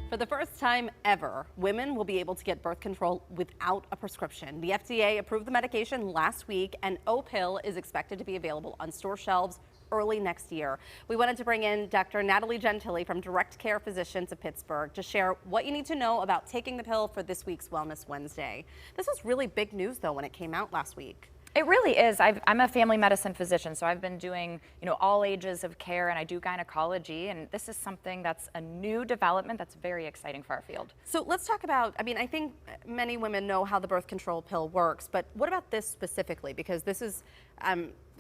For the first time ever, women will be able to get birth control without a prescription. The FDA approved the medication last week, and O-pill is expected to be available on store shelves early next year. We wanted to bring in Dr. Natalie Gentile from Direct Care Physicians of Pittsburgh to share what you need to know about taking the pill for this week's Wellness Wednesday. This was really big news, though, when it came out last week. It really is. I'm a family medicine physician, so I've been doing, all ages of care, and I do gynecology, and this is something that's a new development that's very exciting for our field. So let's talk about, I think many women know how the birth control pill works, but what about this specifically? Because this is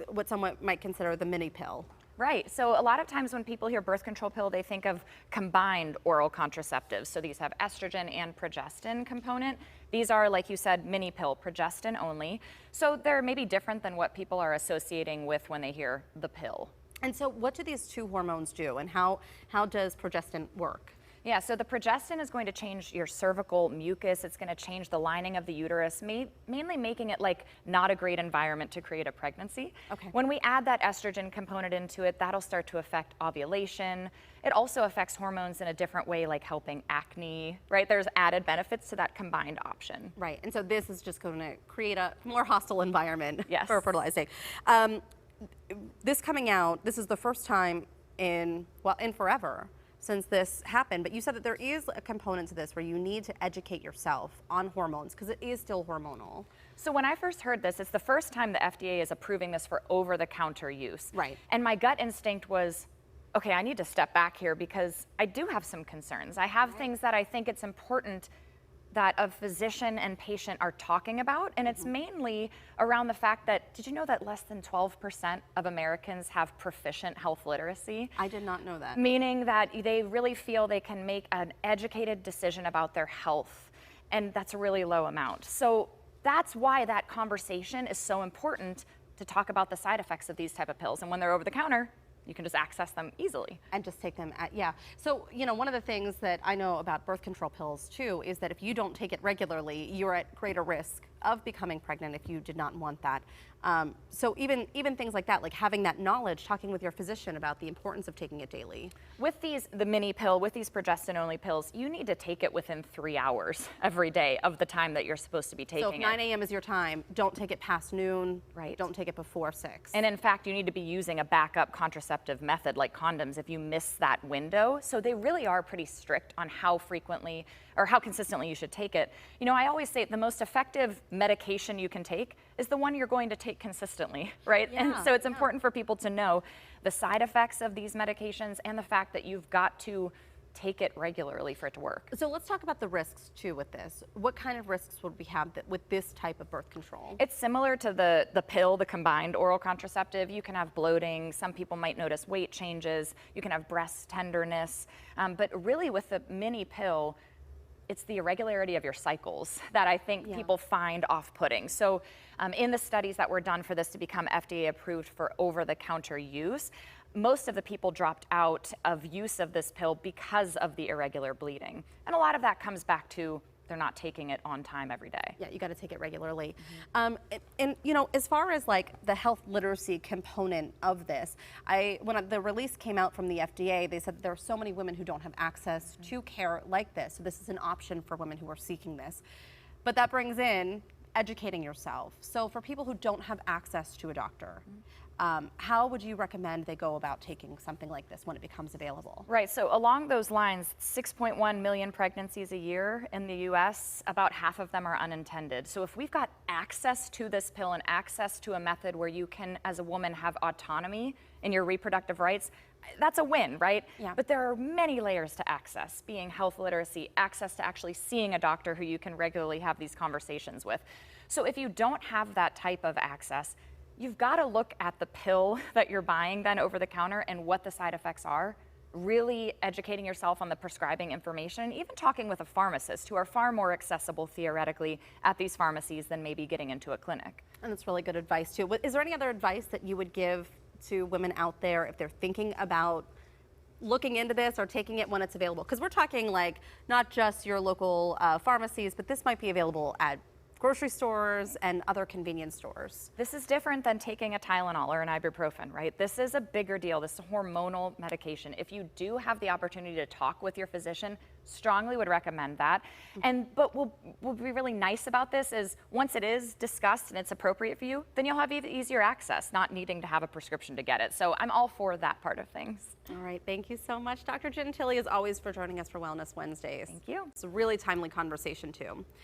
what someone might consider the mini pill. Right. So a lot of times when people hear birth control pill, they think of combined oral contraceptives. So these have estrogen and progestin component. These are, like you said, mini pill, progestin only. So they're maybe different than what people are associating with when they hear the pill. And so what do these two hormones do, and how does progestin work? Yeah, so the progestin is going to change your cervical mucus. It's going to change the lining of the uterus, mainly making it like not a great environment to create a pregnancy. Okay. When we add that estrogen component into it, that'll start to affect ovulation. It also affects hormones in a different way, like helping acne, right? There's added benefits to that combined option. Right, and so this is just going to create a more hostile environment for fertilizing. This coming out, this is the first time in forever since this happened, but you said that there is a component to this where you need to educate yourself on hormones because it is still hormonal. So when I first heard this, it's the first time the FDA is approving this for over-the-counter use. Right. And my gut instinct was, okay, I need to step back here because I do have some concerns. I have things that I think it's important that a physician and patient are talking about, and it's mainly around the fact that, did you know that less than 12% of Americans have proficient health literacy? I did not know that. Meaning that they really feel they can make an educated decision about their health, and that's a really low amount. So that's why that conversation is so important, to talk about the side effects of these type of pills, and when they're over the counter, you can just access them easily. And just take them So, one of the things that I know about birth control pills too is that if you don't take it regularly, you're at greater risk of becoming pregnant if you did not want that. So even things like that, like having that knowledge, talking with your physician about the importance of taking it daily. With the mini pill, with these progestin-only pills, you need to take it within 3 hours every day of the time that you're supposed to be taking it. So if 9 a.m. is your time, don't take it past noon. Right. Don't take it before 6. And in fact, you need to be using a backup contraceptive method like condoms if you miss that window. So they really are pretty strict on how frequently or how consistently you should take it. I always say the most effective medication you can take is the one you're going to take consistently, right? Yeah, and so it's important for people to know the side effects of these medications and the fact that you've got to take it regularly for it to work. So let's talk about the risks too with this. What kind of risks would we have with this type of birth control? It's similar to the pill, the combined oral contraceptive. You can have bloating. Some people might notice weight changes. You can have breast tenderness. But really with the mini pill, it's the irregularity of your cycles that I think people find off-putting. So in the studies that were done for this to become FDA approved for over-the-counter use, most of the people dropped out of use of this pill because of the irregular bleeding. And a lot of that comes back to they're not taking it on time every day. Yeah, you got to take it regularly. And as far as like the health literacy component of this, when the release came out from the FDA, they said that there are so many women who don't have access to care like this. So this is an option for women who are seeking this. But that brings in educating yourself. So for people who don't have access to a doctor, how would you recommend they go about taking something like this when it becomes available? Right, so along those lines, 6.1 million pregnancies a year in the US, about half of them are unintended. So if we've got access to this pill and access to a method where you can, as a woman, have autonomy in your reproductive rights, that's a win, right? Yeah. But there are many layers to access, being health literacy, access to actually seeing a doctor who you can regularly have these conversations with. So if you don't have that type of access, you've got to look at the pill that you're buying then over the counter and what the side effects are, really educating yourself on the prescribing information, even talking with a pharmacist, who are far more accessible theoretically at these pharmacies than maybe getting into a clinic. And that's really good advice too. Is there any other advice that you would give to women out there if they're thinking about looking into this or taking it when it's available? Because we're talking like not just your local pharmacies, but this might be available at grocery stores and other convenience stores. This is different than taking a Tylenol or an ibuprofen, right? This is a bigger deal. This is a hormonal medication. If you do have the opportunity to talk with your physician, strongly would recommend that. But what be really nice about this is once it is discussed and it's appropriate for you, then you'll have even easier access, not needing to have a prescription to get it. So I'm all for that part of things. All right, thank you so much, Dr. Gentile, as always, for joining us for Wellness Wednesdays. Thank you. It's a really timely conversation, too.